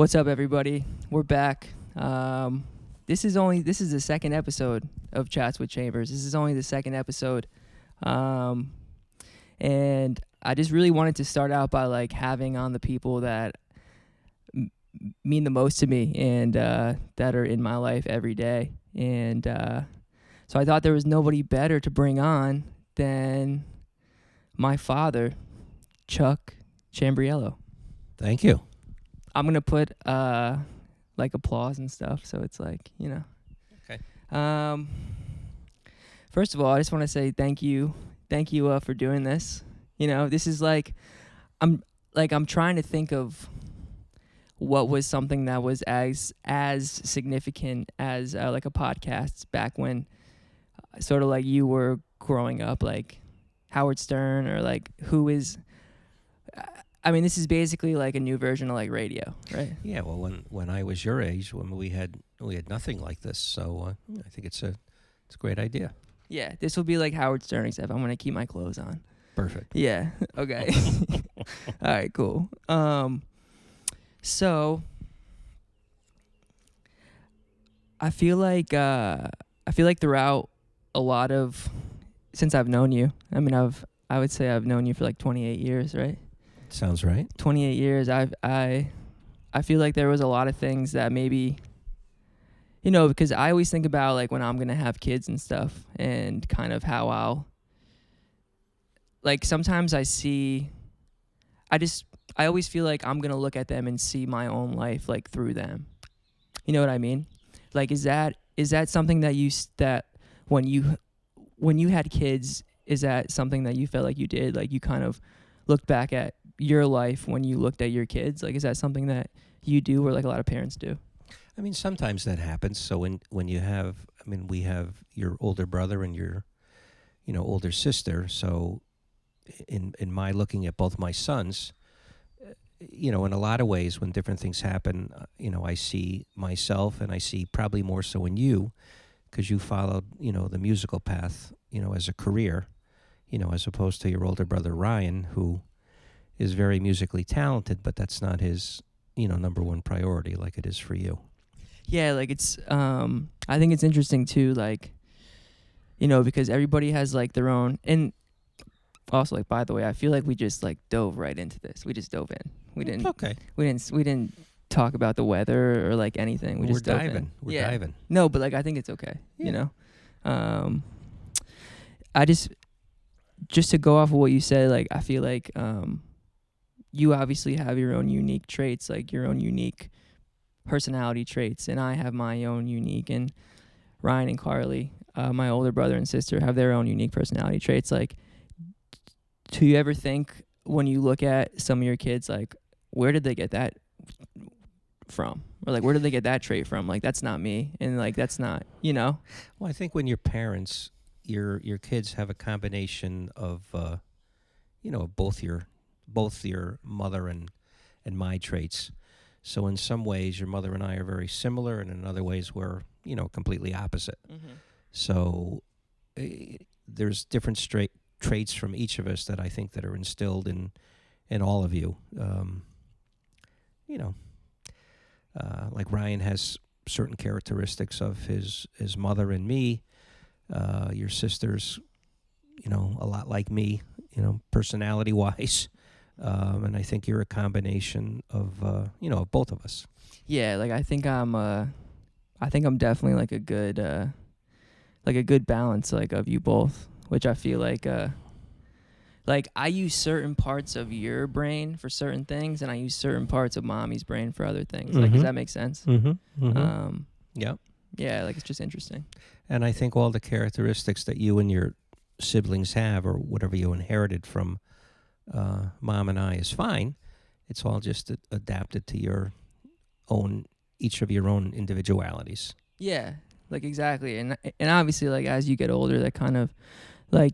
What's up, everybody? We're back. This is the second episode of Chats with Chambers. This is only the second episode, and I just really wanted to start out by having on the people that mean the most to me and that are in my life every day. And so I thought there was nobody better to bring on than my father, Chuck Chambriello. Thank you. I'm gonna put applause and stuff, so it's Okay. First of all, I just want to say thank you for doing this. This is I'm trying to think of what was something that was as significant as a podcast back when, sort of like you were growing up, like Howard Stern or who is. I mean, this is basically like a new version of radio, right? Yeah. Well, when I was your age, when we had nothing like this, so I think it's a great idea. Yeah, this will be like Howard Stern, except I'm gonna keep my clothes on. Perfect. Yeah. Okay. All right. Cool. So I feel like throughout a lot of since I've known you, I would say I've known you for 28 years, right? Sounds right. 28 years. I feel like there was a lot of things that maybe, because I always think about when I'm going to have kids and stuff and kind of how I'll, sometimes I always feel like I'm going to look at them and see my own life through them. You know what I mean? Is that something that when you had kids, is that something that you felt like you did? You kind of looked back at your life when you looked at your kids? Is that something that you do or a lot of parents do? I mean, sometimes that happens. So when you have, we have your older brother and your, older sister. So in my looking at both my sons, in a lot of ways when different things happen, I see myself and I see probably more so in you because you followed, the musical path, as a career, as opposed to your older brother, Ryan, who is very musically talented, but that's not his, number one priority like it is for you. Yeah, it's I think it's interesting too, because everybody has their own, and also by the way, I feel like we just dove right into this. We just dove in. We didn't. Okay. We didn't talk about the weather or anything. We're just dove diving. in. We're diving. No, but I think it's okay. Yeah. I just to go off of what you said, I feel like you obviously have your own unique traits, your own unique personality traits, and I have my own unique, and Ryan and Carly, my older brother and sister, have their own unique personality traits. Do you ever think when you look at some of your kids, where did they get that from? Or where did they get that trait from? That's not me, and that's not, Well, I think when you're parents, your kids have a combination of, both your mother and my traits. So in some ways, your mother and I are very similar, and in other ways, we're completely opposite. Mm-hmm. So there's different traits from each of us that I think that are instilled in all of you. Ryan has certain characteristics of his mother and me. Your sister's, a lot like me, personality-wise. And I think you're a combination of, of both of us. Yeah, I think I'm definitely a good balance of you both, which I feel I use certain parts of your brain for certain things, and I use certain parts of mommy's brain for other things. Mm-hmm. Does that make sense? Mm-hmm. Mm-hmm. Yeah. Yeah, it's just interesting. And I think all the characteristics that you and your siblings have, or whatever you inherited from Mom and I, is fine. It's all just adapted to your own, each of your own individualities. Yeah, exactly. And obviously, as you get older, that kind of, I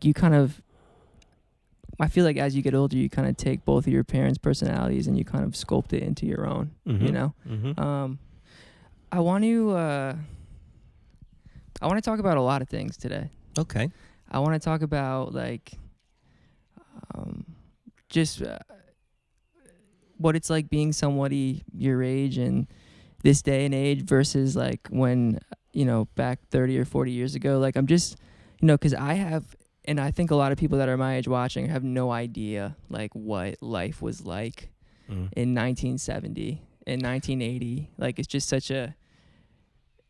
feel as you get older, you kind of take both of your parents' personalities and you kind of sculpt it into your own, Mm-hmm. Mm-hmm. I want to talk about a lot of things today. Okay. I want to talk about just what it's like being somebody your age in this day and age versus like when, back 30 or 40 years ago. Like, I'm just, because and I think a lot of people that are my age watching have no idea like what life was like in 1970 and 1980. Like, it's just such a,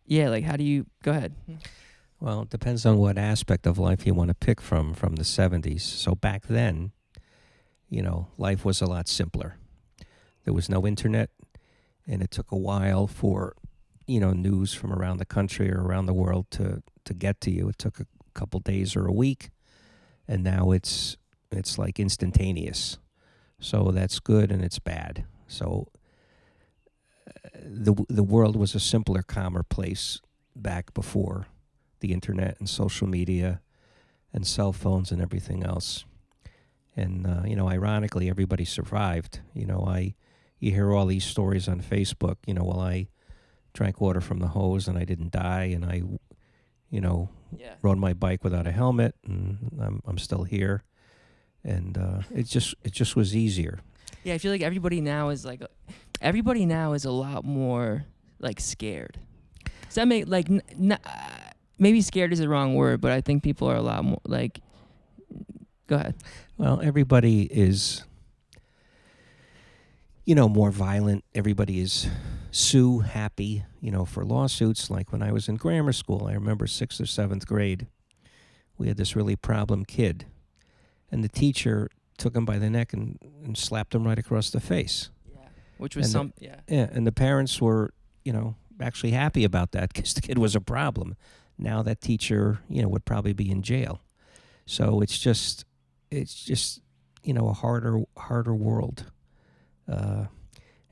yeah, like, how do you, go ahead. Well, it depends on what aspect of life you want to pick from the 70s. So back then, life was a lot simpler. There was no internet, and it took a while for, news from around the country or around the world to get to you. It took a couple days or a week, and now it's like instantaneous. So that's good and it's bad. So the world was a simpler, calmer place back before the internet and social media and cell phones and everything else. And, ironically, everybody survived. You hear all these stories on Facebook, well, I drank water from the hose and I didn't die, and I, rode my bike without a helmet, and I'm still here. And it just was easier. Yeah, I feel like everybody now is a lot more like scared. Does that make like maybe scared is the wrong word, but I think people are a lot more like. Go ahead. Well, everybody is, more violent. Everybody is sue happy, for lawsuits. Like when I was in grammar school, I remember 6th or 7th grade, we had this really problem kid, and the teacher took him by the neck and slapped him right across the face. Yeah, which was Yeah, and the parents were, actually happy about that because the kid was a problem. Now that teacher, would probably be in jail. So it's just a harder world. And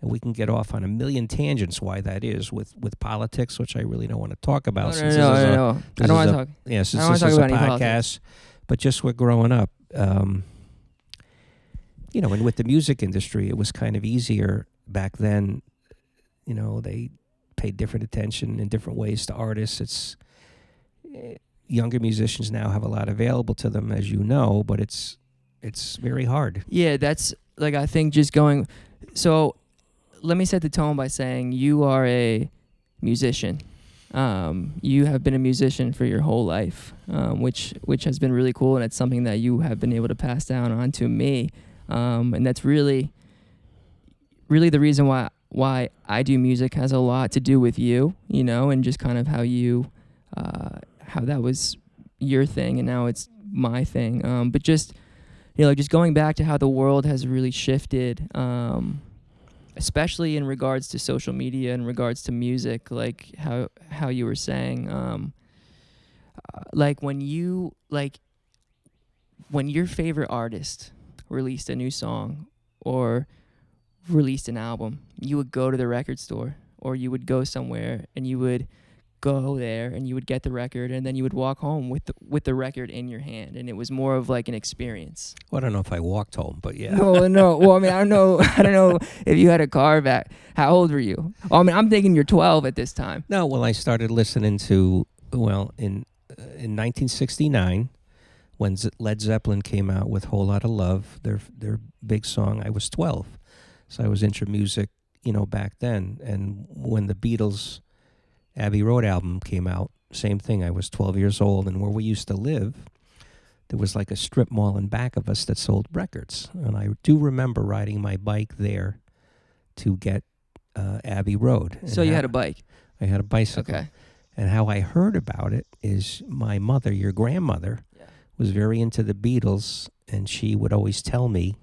we can get off on a million tangents why that is with politics, which I really don't want to talk about. No. I don't want to talk. Yeah, since I don't this want is to a talk about any podcast, politics. but just we're growing up. And with the music industry, it was kind of easier back then. They paid different attention in different ways to artists. It's younger musicians now have a lot available to them, as you know, but it's very hard. Yeah, that's like, I think just going. So let me set the tone by saying you are a musician. You have been a musician for your whole life, which has been really cool, and it's something that you have been able to pass down on to me. And that's really the reason why I do music has a lot to do with you, and just kind of how you, how that was your thing and now it's my thing. But just, just going back to how the world has really shifted, especially in regards to social media, in regards to music, like how you were saying, like when your favorite artist released a new song or released an album, you would go to the record store or you would go somewhere and you would go there and you would get the record and then you would walk home with the record in your hand, and it was more of like an experience. Well, I don't know if I walked home, but yeah. No. Well, I mean, I don't know if you had a car back. How old were you? Oh, I mean, I'm thinking you're 12 at this time. No, well, I started listening to in 1969 when Led Zeppelin came out with "Whole Lotta Love," their big song. I was 12, so I was into music, back then. And when the Beatles' Abbey Road album came out, same thing. I was 12 years old, and where we used to live, there was like a strip mall in back of us that sold records. And I do remember riding my bike there to get Abbey Road. So you had a bike? I had a bicycle. Okay. And how I heard about it is my mother, your grandmother, was very into the Beatles, and she would always tell me,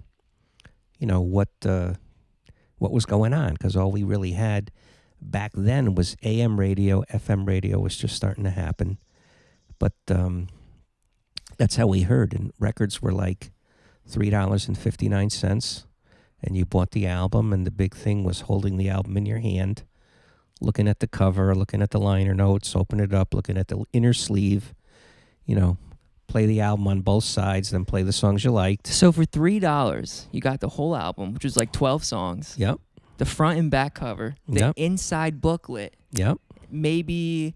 what was going on, because all we really had back then was AM radio. FM radio was just starting to happen. But that's how we heard. And records were like $3.59. And you bought the album, and the big thing was holding the album in your hand, looking at the cover, looking at the liner notes, open it up, looking at the inner sleeve, play the album on both sides, then play the songs you liked. So for $3, you got the whole album, which was like 12 songs. Yep. The front and back cover, the inside booklet. Yep. Maybe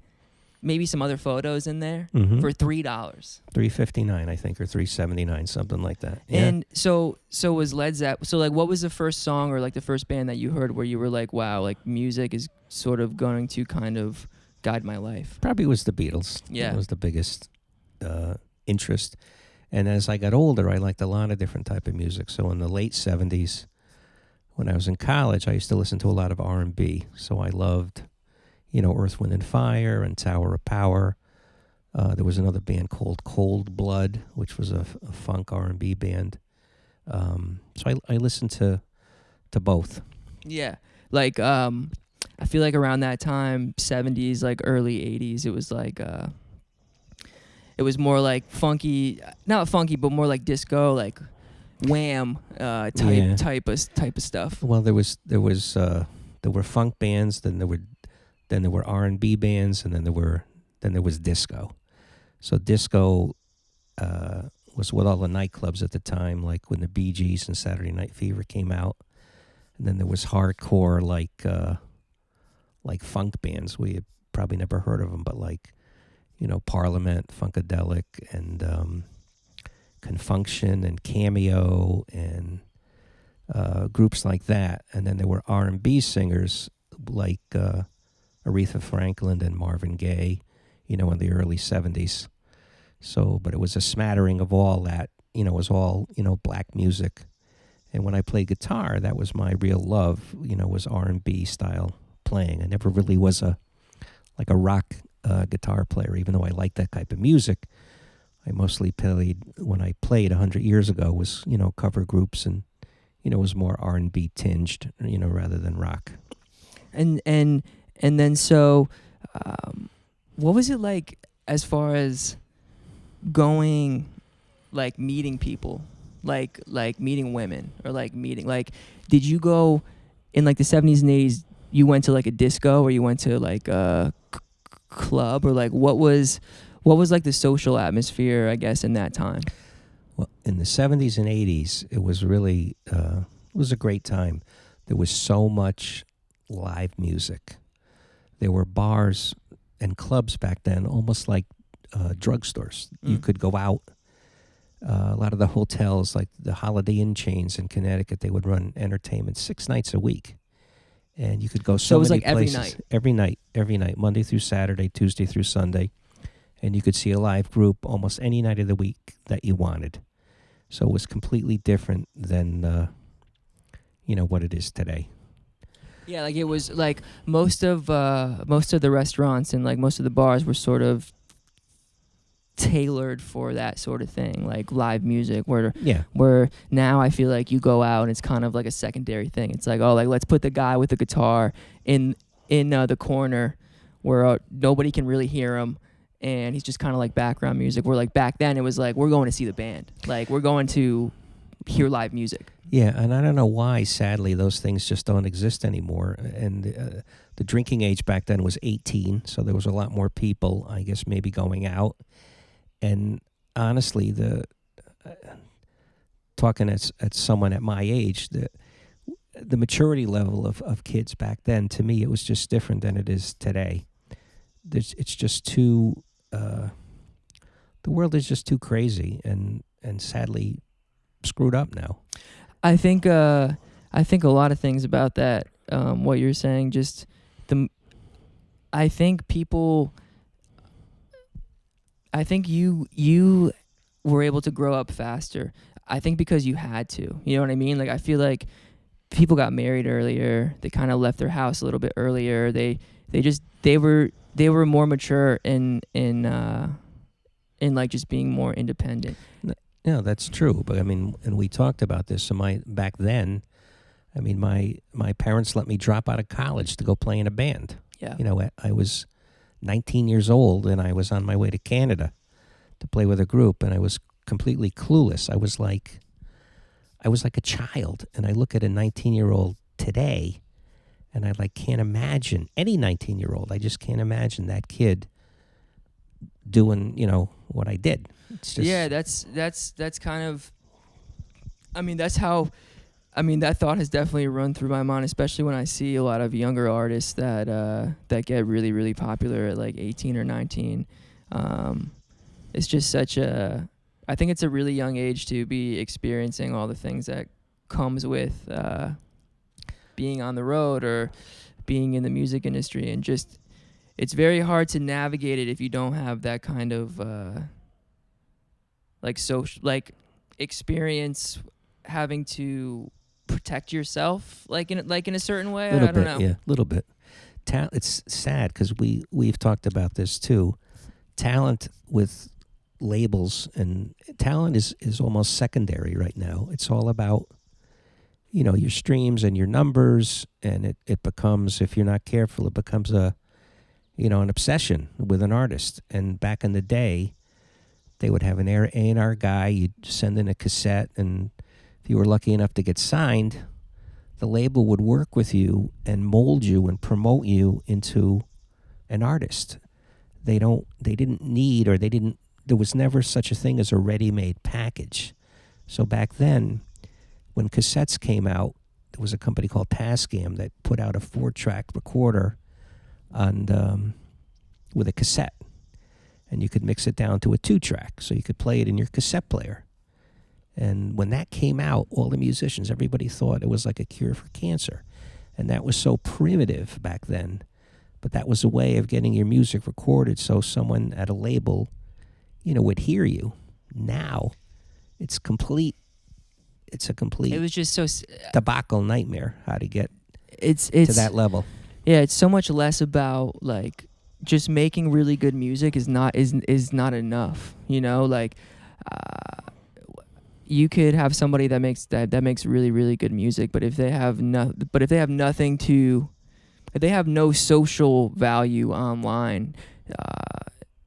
maybe some other photos in there Mm-hmm. for $3. $3.59, I think, or $3.79, something like that. Yeah. And so was Led Zeppelin. So like, what was the first song or like the first band that you heard where you were like, wow, like music is sort of going to kind of guide my life? Probably was the Beatles. Yeah. That was the biggest interest. And as I got older, I liked a lot of different type of music. So in the late 70s, when I was in college, I used to listen to a lot of R&B. So I loved, Earth, Wind and Fire and Tower of Power. There was another band called Cold Blood, which was a funk R&B band. So I listened to both. Yeah. Like, I feel like around that time, 70s, like early 80s, it was like, it was more like funky, not funky, but more like disco, like Wham type of stuff. Well, there were funk bands, then there were R&B bands, and then there was disco. So disco was with all the nightclubs at the time, like when the Bee Gees and Saturday Night Fever came out, and then there was hardcore like funk bands. We had probably never heard of them, but like Parliament, Funkadelic, and Confunction, and Cameo, and groups like that. And then there were R&B singers like Aretha Franklin and Marvin Gaye, in the early 70s. So, but it was a smattering of all that, it was all, black music. And when I played guitar, that was my real love, was R&B style playing. I never really was a rock guitar player, even though I liked that type of music. I mostly played, when I played 100 years ago, was, cover groups, and, was more R&B tinged, rather than rock. And then so, what was it like as far as going, like meeting people, like meeting women, or like did you go in like the 70s and 80s? You went to like a disco, or you went to like a club, or like what was like the social atmosphere, I guess, in that time? Well, in the 70s and 80s, it was really it was a great time. There was so much live music. There were bars and clubs back then, almost like drugstores. You could go out. A lot of the hotels, like the Holiday Inn chains in Connecticut, they would run entertainment 6 nights a week. And you could go so it was many like places. every night? Every night, Monday through Saturday, Tuesday through Sunday. And you could see a live group almost any night of the week that you wanted. So it was completely different than, what it is today. Yeah, like it was like most of the restaurants and like most of the bars were sort of tailored for that sort of thing, like live music, where now I feel like you go out and it's kind of like a secondary thing. It's like, oh, like let's put the guy with the guitar in the corner where nobody can really hear him, and he's just kind of like background music. Where like back then it was like, we're going to see the band, like we're going to hear live music. Yeah, and I don't know why, sadly, those things just don't exist anymore. And the drinking age back then was 18, so there was a lot more people, I guess, maybe going out. And honestly, talking at someone at my age, the maturity level of kids back then, to me, it was just different than it is today. It's just too, the world is just too crazy and sadly screwed up now. I think a lot of things about that, what you're saying, I think people, I think you were able to grow up faster. I think because you had to. You know what I mean? Like I feel like people got married earlier. They kind of left their house a little bit earlier. They were more mature in like just being more independent. Yeah, that's true. But I mean, and we talked about this. So back then, I mean, my parents let me drop out of college to go play in a band. Yeah. I was 19 years old, and I was on my way to Canada to play with a group, and I was completely clueless. I was like a child, and I look at a 19-year-old today, and I can't imagine any 19-year-old. I just can't imagine that kid doing, what I did. It's just, yeah, that's kind of, I mean, that's how I mean, that thought has definitely run through my mind, especially when I see a lot of younger artists that get really, really popular at like 18 or 19. It's just such a, I think it's a really young age to be experiencing all the things that comes with being on the road or being in the music industry, and just it's very hard to navigate it if you don't have that kind of like social like experience, having to protect yourself like in a certain way. I don't know. Yeah, a little bit. It's sad because we've talked about this too. Talent with labels and talent is almost secondary right now. It's all about, your streams and your numbers, and it becomes, if you're not careful, it becomes an obsession with an artist. And back in the day, they would have an A&R guy, you'd send in a cassette, and if you were lucky enough to get signed, the label would work with you and mold you and promote you into an artist. There was never such a thing as a ready-made package. So back then, when cassettes came out, there was a company called Tascam that put out a 4-track recorder with a cassette. And you could mix it down to a 2-track, so you could play it in your cassette player. And when that came out, all the musicians, everybody thought it was like a cure for cancer. And that was so primitive back then. But that was a way of getting your music recorded so someone at a label, would hear you. Now, it's a complete It was just so debacle nightmare how to get it's to that level. Yeah, it's so much less about like just making really good music is not enough. You could have somebody that makes really, really good music, but if they have no social value online,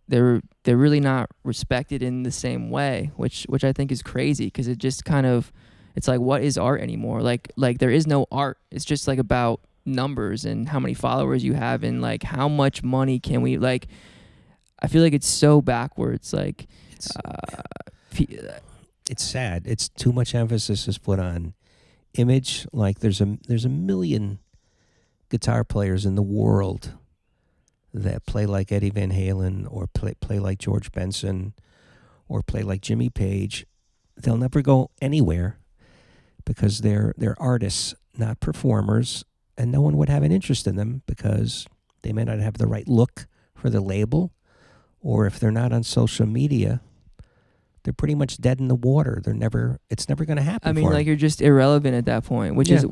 they're really not respected in the same way, which I think is crazy, because it just kind of, it's like, what is art anymore? Like there is no art. It's just like about numbers and how many followers you have, and like how much money can we, like, I feel like it's so backwards. Like it's sad. It's too much emphasis is put on image. Like there's a million guitar players in the world that play like Eddie Van Halen, or play like George Benson, or play like Jimmy Page. They'll never go anywhere because they're artists, not performers, and no one would have an interest in them because they may not have the right look for the label, or if they're not on social media, they're pretty much dead in the water. It's never going to happen. I mean, for like, them. you're just irrelevant at that point, which is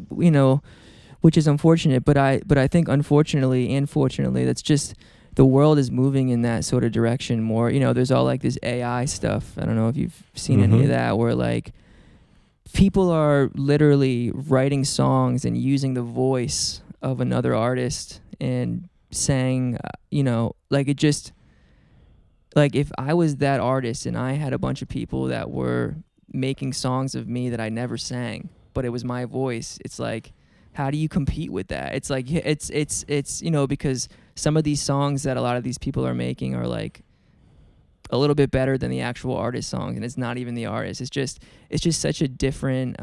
unfortunate. But I think unfortunately and fortunately, that's just, the world is moving in that sort of direction more. There's all like this AI stuff. I don't know if you've seen any of that, where like people are literally writing songs and using the voice of another artist and saying, like, it just, like, if I was that artist and I had a bunch of people that were making songs of me that I never sang, but it was my voice, it's like, how do you compete with that? It's like, it's because some of these songs that a lot of these people are making are like a little bit better than the actual artist songs, and it's not even the artist. It's just such a different,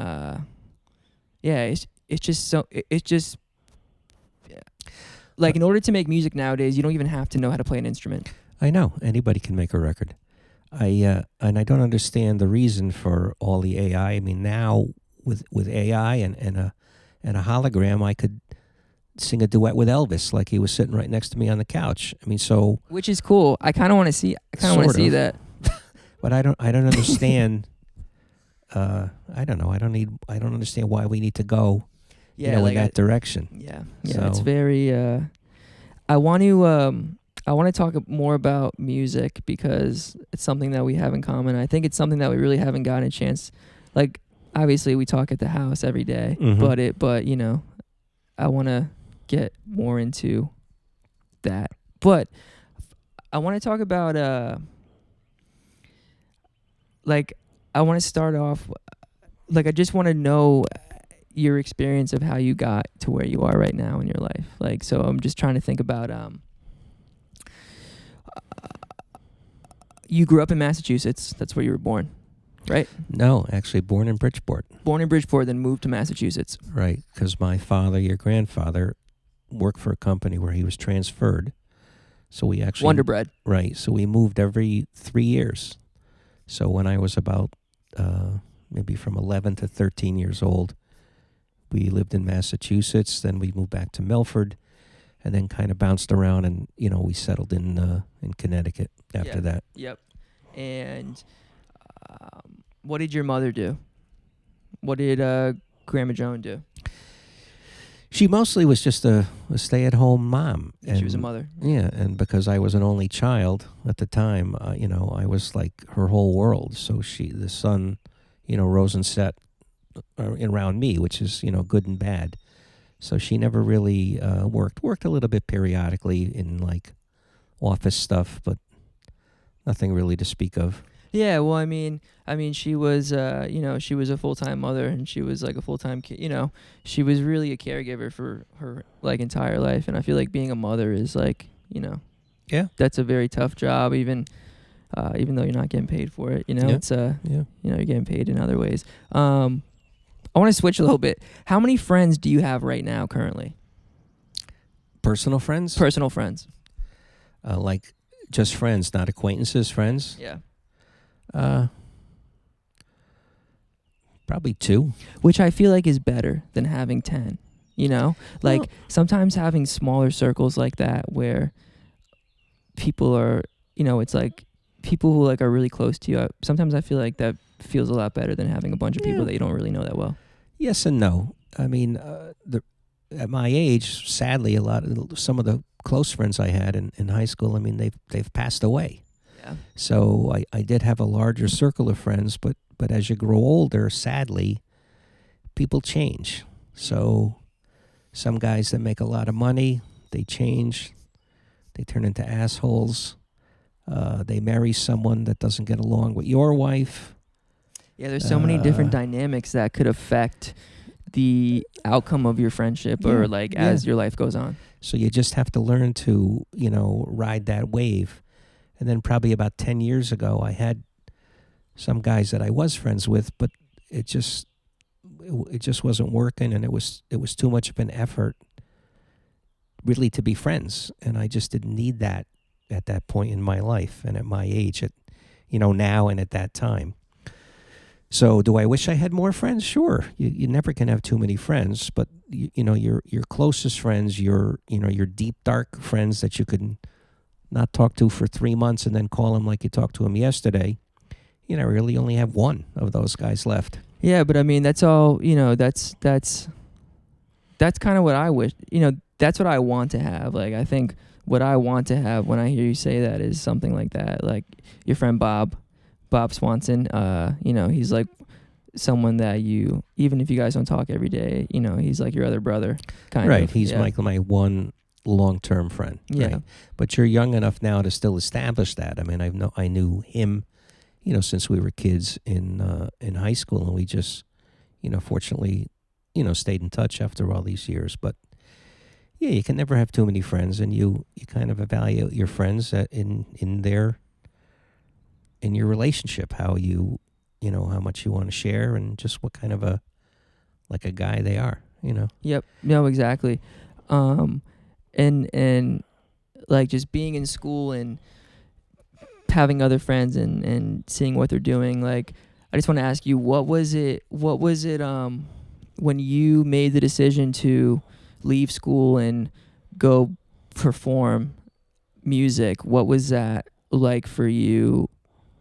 like, in order to make music nowadays, you don't even have to know how to play an instrument. I know anybody can make a record. And I don't understand the reason for all the AI. I mean, now with AI and a hologram, I could sing a duet with Elvis like he was sitting right next to me on the couch. I mean, so, which is cool. I kind of want to see that. But I don't understand. I don't know. I don't understand why we need to go, like in that direction. Yeah. So, it's very. I want to talk more about music because it's something that we have in common. I think it's something that we really haven't gotten a chance. Like, obviously, we talk at the house every day, but I want to get more into that. But I want to talk about I want to start off, like, I just want to know your experience of how you got to where you are right now in your life. Like, so I'm just trying to think about you grew up in Massachusetts. That's where you were born, right? No, actually born in Bridgeport. Born in Bridgeport, then moved to Massachusetts. Right, because my father, your grandfather, worked for a company where he was transferred. So we actually... Wonder Bread. Right, so we moved every 3 years. So when I was about maybe from 11 to 13 years old, we lived in Massachusetts. Then we moved back to Milford, and then kind of bounced around, and we settled in Connecticut after that. Yep. And what did your mother do? What did Grandma Joan do? She mostly was just a stay-at-home mom. And she was a mother. Yeah, and because I was an only child at the time, I was like her whole world. So the sun, rose and set around me, which is, good and bad. So she never really worked a little bit periodically in like office stuff, but nothing really to speak of. Yeah, well, I mean, she was, she was a full-time mother, and she was like a full-time kid. She was really a caregiver for her like entire life, and I feel like being a mother is like, yeah, that's a very tough job, even though you're not getting paid for it. Yeah. It's you're getting paid in other ways. I want to switch a little bit. How many friends do you have right now currently? Personal friends? Personal friends. Like just friends, not acquaintances, friends? Yeah. Probably 2. Which I feel like is better than having 10. Like sometimes having smaller circles like that where people are, it's like people who like are really close to you. Sometimes I feel like that feels a lot better than having a bunch of people that you don't really know that well. Yes and no. I mean, at my age, sadly, some of the close friends I had in high school, I mean, they've passed away. Yeah. So I did have a larger circle of friends, but as you grow older, sadly, people change. So some guys that make a lot of money, they change. They turn into assholes. They marry someone that doesn't get along with your wife. Yeah, there's so many different dynamics that could affect the outcome of your friendship or as your life goes on. So you just have to learn to, ride that wave. And then probably about 10 years ago, I had some guys that I was friends with, but it just wasn't working, and it was too much of an effort really to be friends. And I just didn't need that at that point in my life and at my age, now and at that time. So do I wish I had more friends? Sure. You never can have too many friends, but your closest friends, your deep, dark friends that you could not talk to for 3 months and then call them like you talked to them yesterday, really only have one of those guys left. Yeah, but I mean, that's all, that's kind of what I wish, that's what I want to have. Like, I think what I want to have when I hear you say that is something like that. Like your friend Bob Swanson, he's like someone that even if you guys don't talk every day, he's like your other brother, kind of. Right, he's like my one long-term friend. Yeah. Right? But you're young enough now to still establish that. I mean, I knew him, since we were kids in high school, and we just, fortunately, stayed in touch after all these years. But yeah, you can never have too many friends, and you kind of evaluate your friends in your relationship, how how much you want to share, and just what kind of a guy they are, Yep. No, exactly. And like just being in school and having other friends and seeing what they're doing. Like, I just want to ask you, what was it when you made the decision to leave school and go perform music? What was that like for you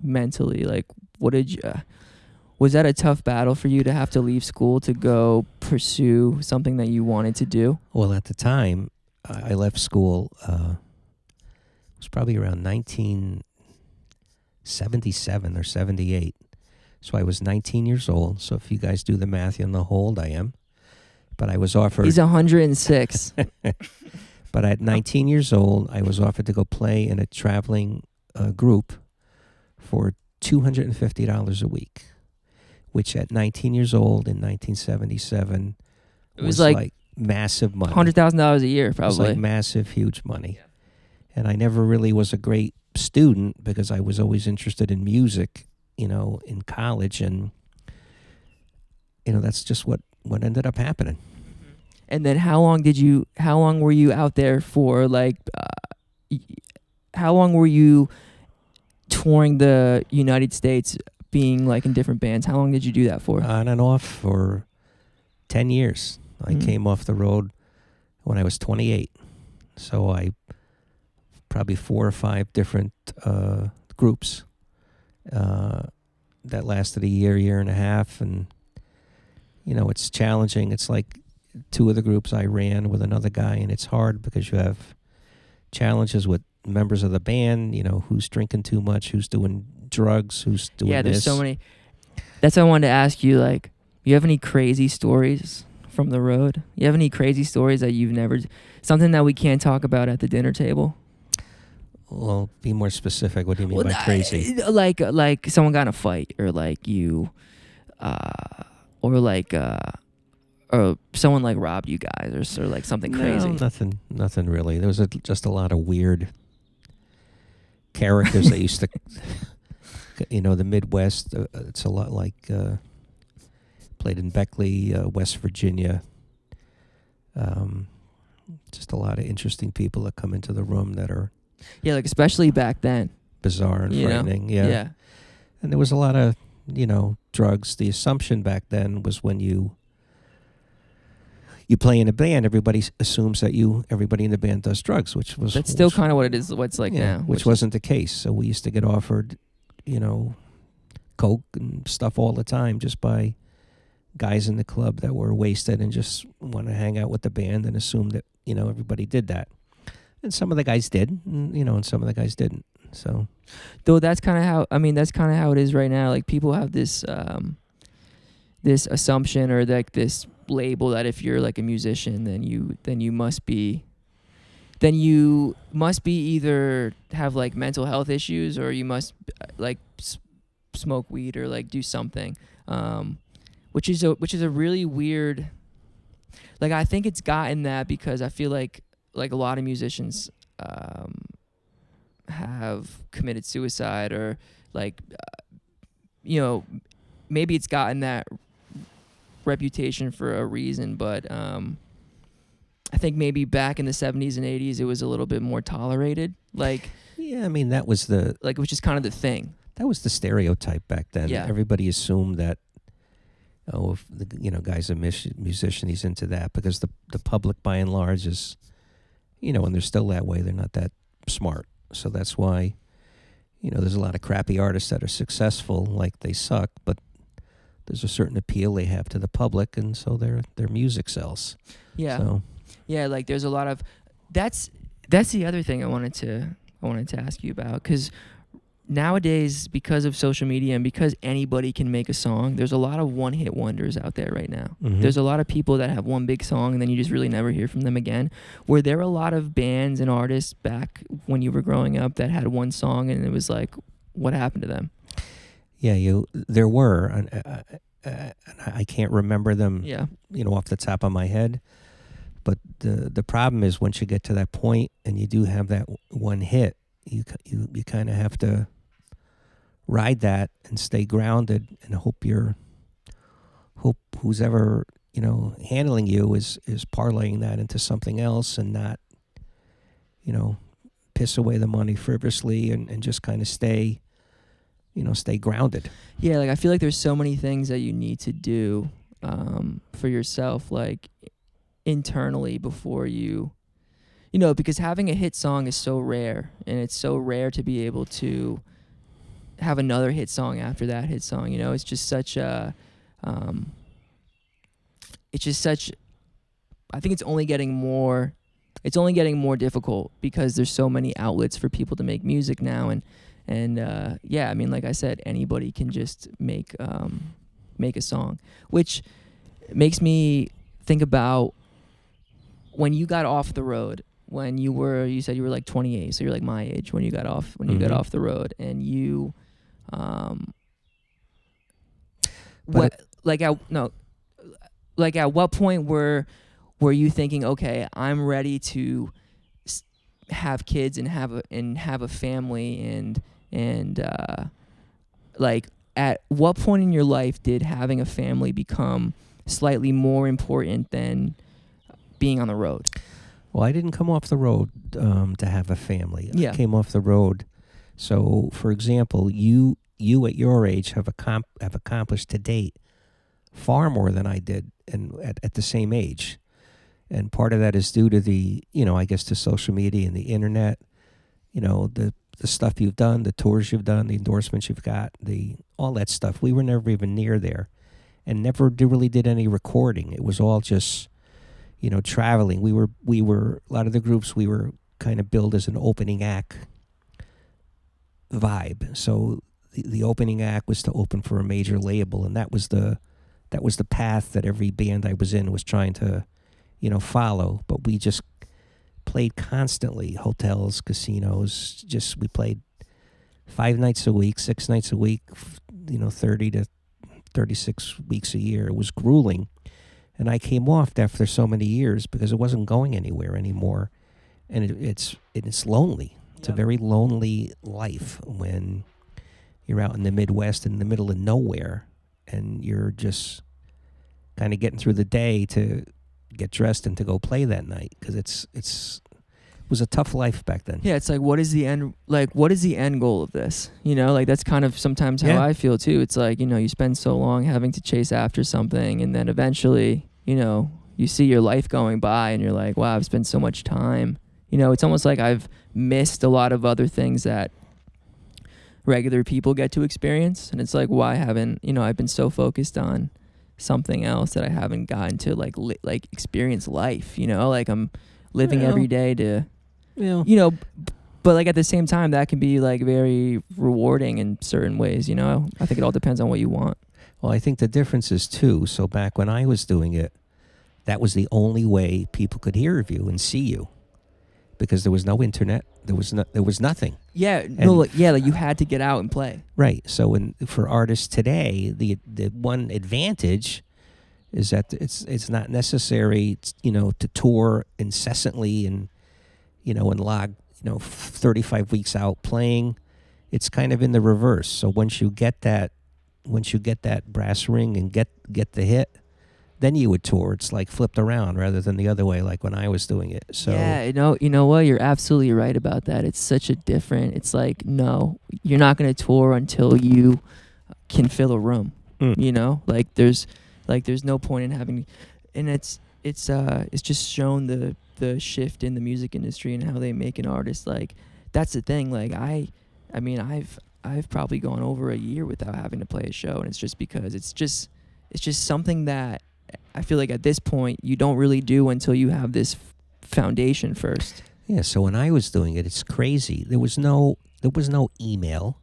mentally? Like, was that a tough battle for you to have to leave school to go pursue something that you wanted to do? Well, at the time, I left school, it was probably around 1977 or 78. So I was 19 years old. So if you guys do the math, you'll know how old I am. But I was offered... He's 106. But at 19 years old, I was offered to go play in a traveling group for $250 a week, which at 19 years old in 1977 was like massive money. $100,000 a year, probably. It was like massive, huge money. Yeah. And I never really was a great student because I was always interested in music in college, and that's just what ended up happening. And then how long were you out there for? Like, how long were you touring the United States, being like in different bands? How long did you do that for? On and off for 10 years. I came off the road when I was 28. So I probably 4 or 5 different groups that lasted a year and a half. And, it's challenging. It's like 2 of the groups I ran with another guy, and it's hard because you have challenges with members of the band, who's drinking too much, who's doing drugs, who's doing yeah, there's this. so many. That's what I wanted to ask you. Like, you have any crazy stories from the road? You have any crazy stories that you've never, something that we can't talk about at the dinner table? Well, be more specific. What do you mean by crazy? Like someone got in a fight, or like you, or someone like robbed you guys, or like something crazy. No, nothing really. There was just a lot of weird characters that used to, the Midwest. It's a lot like played in Beckley, West Virginia. Just a lot of interesting people that come into the room that are like especially back then, bizarre and frightening. Yeah, and there was a lot of drugs. The assumption back then was when you play in a band, everybody assumes that everybody in the band does drugs, that's still kind of what it is. What's like now, which wasn't the case. So we used to get offered, coke and stuff all the time just by guys in the club that were wasted and just want to hang out with the band and assume that everybody did that. And some of the guys did, and some of the guys didn't. So, though that's kind of how it is right now. Like, people have this this assumption, or like this label, that if you're like a musician, then you must be either have like mental health issues, or you must like smoke weed, or like do something, which is a really weird. Like, I think it's gotten that because I feel like a lot of musicians have committed suicide, or like maybe it's gotten that reputation for a reason, but I think maybe back in the 70s and 80s it was a little bit more tolerated. Like, yeah, I mean, that was which is kind of the thing. That was the stereotype back then. Yeah. Everybody assumed that, if the guy's a musician, he's into that, because the public by and large is, and they're still that way. They're not that smart. So that's why, there's a lot of crappy artists that are successful, like they suck, but there's a certain appeal they have to the public, and so their music sells. Yeah. So. Yeah, like there's a lot of that's the other thing I wanted to ask you about, because nowadays, because of social media and because anybody can make a song, there's a lot of one-hit wonders out there right now. Mm-hmm. There's a lot of people that have one big song and then you just really never hear from them again. Were there a lot of bands and artists back when you were growing up that had one song and it was like, what happened to them? Yeah, there were, and I can't remember them. Yeah. Off the top of my head. But the problem is, once you get to that point and you do have that one hit, you kind of have to ride that and stay grounded and hope who's ever handling you is parlaying that into something else, and not piss away the money frivolously, and just kind of stay grounded. Yeah, like I feel like there's so many things that you need to do for yourself, like internally, before because having a hit song is so rare, and it's so rare to be able to have another hit song after that hit song. It's just such a I think it's only getting more difficult, because there's so many outlets for people to make music now, and yeah, I mean, like I said, anybody can just make a song, which makes me think about when you got off the road, when you said you were like 28, so you're like my age when you got off the road, and you at what point were you thinking, okay, I'm ready to have kids and have a family, and like at what point in your life did having a family become slightly more important than being on the road? Well, I didn't come off the road to have a family. Yeah. I came off the road. So, for example, you at your age have accomplished to date far more than I did, and at the same age. And part of that is due to the, I guess, the social media and the internet. The stuff you've done, the tours you've done, the endorsements you've got, all that stuff. We were never even near there, and never really did any recording. It was all just, traveling. We were a lot of the groups we were kind of billed as an opening act vibe. So the opening act was to open for a major label, and that was the path that every band I was in was trying to, follow. But we just played constantly, hotels, casinos. We played 5 nights a week, 6 nights a week, 30 to 36 weeks a year. It was grueling. And I came off after so many years because it wasn't going anywhere anymore. And it's lonely. It's a very lonely life when you're out in the Midwest in the middle of nowhere, and you're just kind of getting through the day to get dressed and to go play that night, because it was a tough life back then. Yeah, it's like, what is the end goal of this? That's kind of sometimes how I feel too. It's like, you spend so long having to chase after something, and then eventually, you see your life going by and you're like, wow, I've spent so much time. It's almost like I've missed a lot of other things that regular people get to experience. And it's like, why haven't, I've been so focused on something else that I haven't gotten to like experience life, like I'm living every day to, but like at the same time, that can be like very rewarding in certain ways, I think it all depends on what you want. Well, I think the difference is too, so back when I was doing it, that was the only way people could hear of you and see you, because there was no internet, there was nothing. Yeah, like you had to get out and play. Right. So for artists today, the one advantage is that it's not necessary, to tour incessantly and log 35 weeks out playing. It's kind of in the reverse. So once you get that brass ring and get the hit, then you would tour. It's like flipped around rather than the other way, like when I was doing it. So yeah, you know what? You're absolutely right about that. It's such a different. It's like, no, you're not going to tour until you can fill a room. Like there's no point in having, and it's just shown the shift in the music industry and how they make an artist. Like that's the thing. Like I mean I've probably gone over a year without having to play a show, and it's just because it's just something that I feel like at this point you don't really do until you have this foundation first. Yeah, so when I was doing it, it's crazy. There was no email.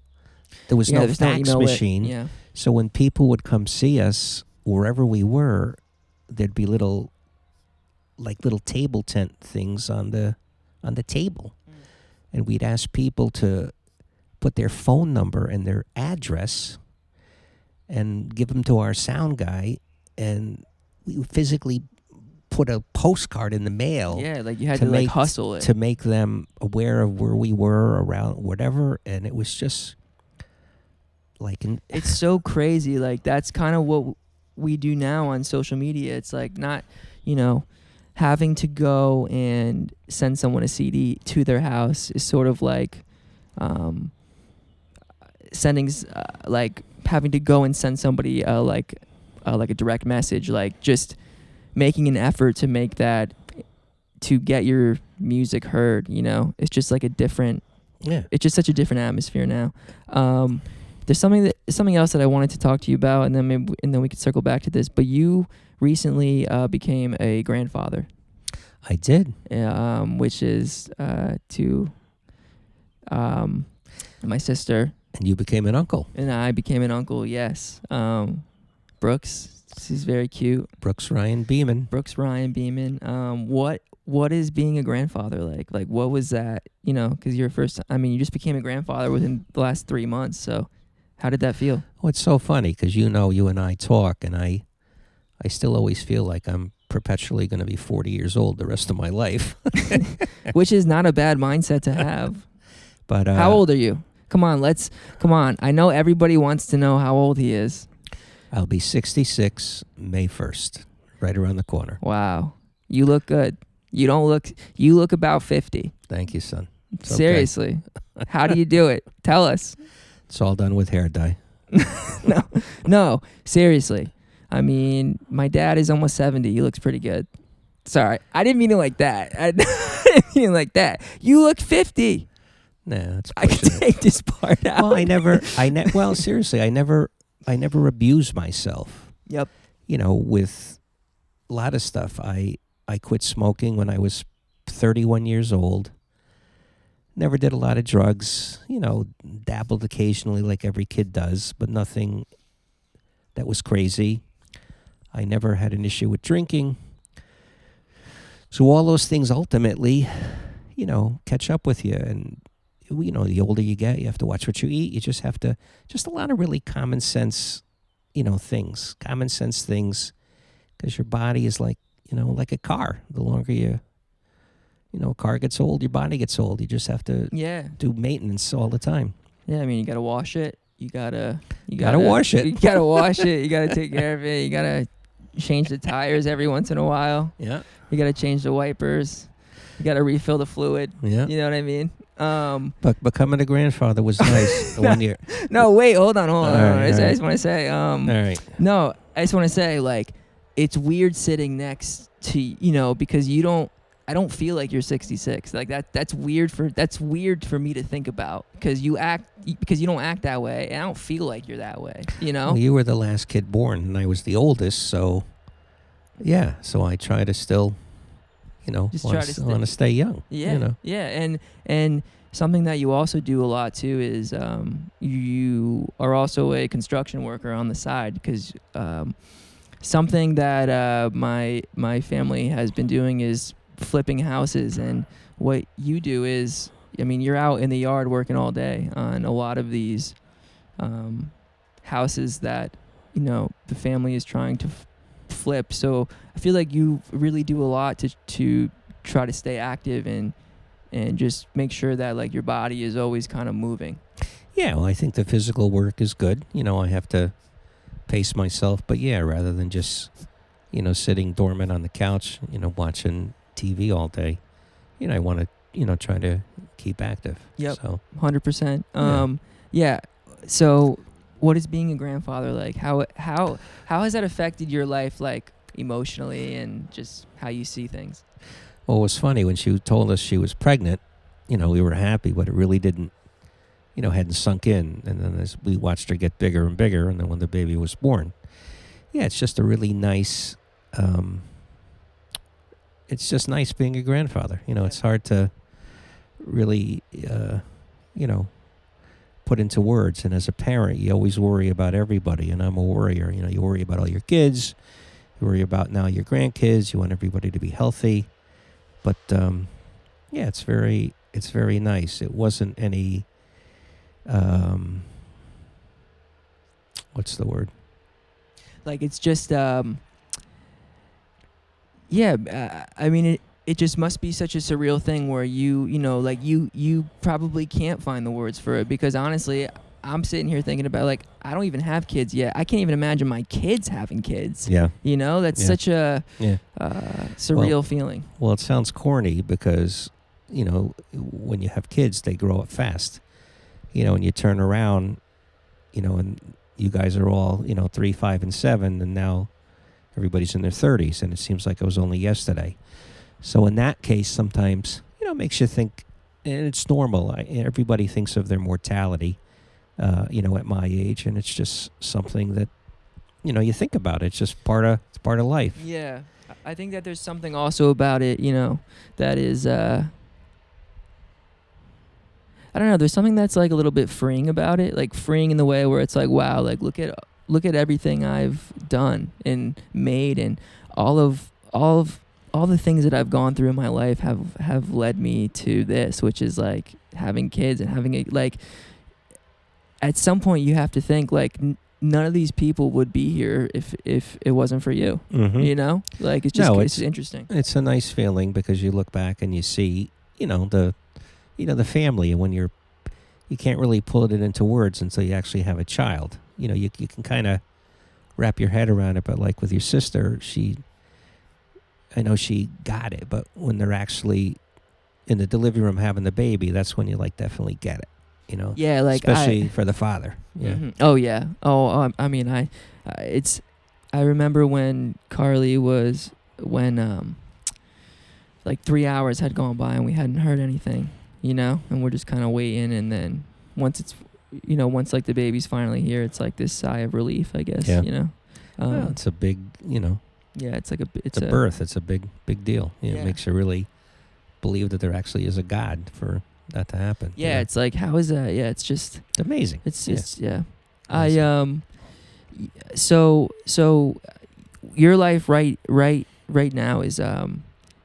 There was no fax machine. Yeah. So when people would come see us wherever we were, there'd be little table tent things on the table. And we'd ask people to put their phone number and their address and give them to our sound guy, and we would physically put a postcard in the mail. Yeah, like you had to hustle it to make them aware of where we were around whatever, and it was just like it's so crazy. Like that's kind of what we do now on social media. It's like not, having to go and send someone a CD to their house is sort of like like having to go and send somebody like a direct message, like just making an effort to make that, to get your music heard. It's just like it's just such a different atmosphere now. There's something else that I wanted to talk to you about, and then we could circle back to this. But you recently became a grandfather. I did. Which is to my sister. And you became an uncle. And I became an uncle, yes. Brooks, she's very cute. Brooks Ryan Beeman. What is being a grandfather like? Like, what was that, because you just became a grandfather within the last 3 months. So how did that feel? Oh, it's so funny because, you and I talk, and I still always feel like I'm perpetually going to be 40 years old the rest of my life. Which is not a bad mindset to have. But how old are you? Come on. I know everybody wants to know how old he is. I'll be 66 May 1st, right around the corner. Wow. You look good. You look about 50. Thank you, son. It's okay. Seriously. How do you do it? Tell us. It's all done with hair dye. No, seriously. I mean, my dad is almost 70. He looks pretty good. Sorry. I didn't mean it like that. I didn't mean it like that. You look 50. Nah, that's I can take this part out. Well, well, seriously, I never abused myself. Yep. You know, with a lot of stuff. I quit smoking when I was 31 years old. Never did a lot of drugs. You know, dabbled occasionally like every kid does, but nothing that was crazy. I never had an issue with drinking. So all those things ultimately, you know, catch up with you. And, you know, the older you get, you have to watch what you eat. You just have to, just a lot of really common sense, you know, things. Common sense things. Because your body is like, you know, like a car. The longer you know, a car gets old, your body gets old. You just have to do maintenance all the time. Yeah, I mean, you got to wash it. You gotta wash it. You gotta wash it. You gotta take care of it. You gotta change the tires every once in a while. Yeah. You gotta change the wipers. You gotta refill the fluid. Yeah. You know what I mean? But becoming a grandfather was nice. The 1 year. No, wait, hold on. Right, I just want to say. All right. No, I just want to say, like, it's weird sitting next to, you know, because I don't feel like you're 66. Like that's weird for me to think about because you don't act that way, and I don't feel like you're that way. You know. Well, you were the last kid born, and I was the oldest, so yeah. So I try to still, you know, want to stay young. Yeah. You know. Yeah, and something that you also do a lot too is you are also a construction worker on the side because something that my family has been doing is flipping houses, and what you do is, I mean, you're out in the yard working all day on a lot of these houses that, you know, the family is trying to flip. So I feel like you really do a lot to try to stay active and just make sure that like your body is always kind of moving. Yeah, well, I think the physical work is good. You know, I have to pace myself, but yeah, rather than just, you know, sitting dormant on the couch, you know, watching TV all day, you know, I want to, you know, try to keep active. Yep. So 100%. Yeah. So what is being a grandfather like? How has that affected your life, like emotionally and just how you see things? Well, it was funny when she told us she was pregnant, you know, we were happy, but it really didn't, you know, hadn't sunk in. And then as we watched her get bigger and bigger, and then when the baby was born, yeah, it's just a really nice, it's just nice being a grandfather. You know, it's hard to really, you know, put into words. And as a parent, you always worry about everybody. And I'm a worrier. You know, you worry about all your kids. You worry about now your grandkids. You want everybody to be healthy. But, yeah, it's very nice. It wasn't any, what's the word? Like, it's just, yeah, I mean, it just must be such a surreal thing where you know, like you probably can't find the words for it because honestly, I'm sitting here thinking about like, I don't even have kids yet. I can't even imagine my kids having kids. Yeah. You know, that's such a surreal feeling. Well, it sounds corny because, you know, when you have kids, they grow up fast. You know, and you turn around, you know, and you guys are all, you know, 3, 5, and 7, and now everybody's in their 30s, and it seems like it was only yesterday. So in that case, sometimes, you know, it makes you think, and it's normal. Everybody thinks of their mortality, you know, at my age, and it's just something that, you know, you think about it. It's just part of life. Yeah, I think that there's something also about it, you know, that is, I don't know. There's something that's like a little bit freeing about it, like freeing in the way where it's like, wow, like look at everything I've done and made, and all the things that I've gone through in my life have led me to this, which is like having kids and having like at some point you have to think like none of these people would be here if it wasn't for you. Mm-hmm. You know, like it's just it's interesting. It's a nice feeling because you look back and you see, you know, the family, and when you're you can't really pull it into words until you actually have a child. You know, you can kind of wrap your head around it, but like with your sister, I know she got it, but when they're actually in the delivery room having the baby, that's when you like definitely get it, you know? Yeah, like especially for the father. Yeah. Mhm. Oh yeah. I mean, I remember when Carly was when like 3 hours had gone by and we hadn't heard anything, you know, and we're just kind of waiting, and then once it's, you know, once like the baby's finally here, it's like this sigh of relief, I guess. Yeah. You know. Well, it's a big, you know, Yeah, it's like it's a birth. It's a big deal. You know, Yeah. It makes you really believe that there actually is a God for that to happen. Yeah, you know? it's like, how is that? Yeah, it's just It's amazing. yeah. Amazing. So your life right now is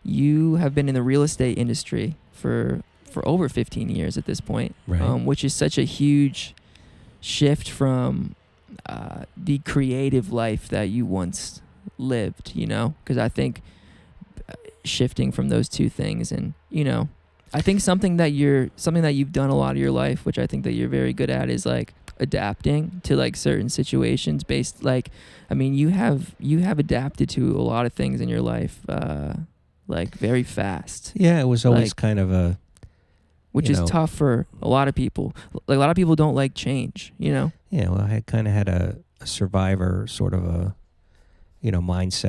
you have been in the real estate industry for over 15 years at this point, Right. which is such a huge shift from the creative life that you once lived, you know, because I think shifting from those two things, and you know, I think something that you've done a lot of your life, which I think that you're very good at, is like adapting to like certain situations based, like, I mean, you have adapted to a lot of things in your life like very fast, Yeah, it was always like, kind of a, which you is know, tough for a lot of people. Like a lot of people don't like change, you know. yeah. Well, I had kind of had a survivor sort of a, you know, mindset.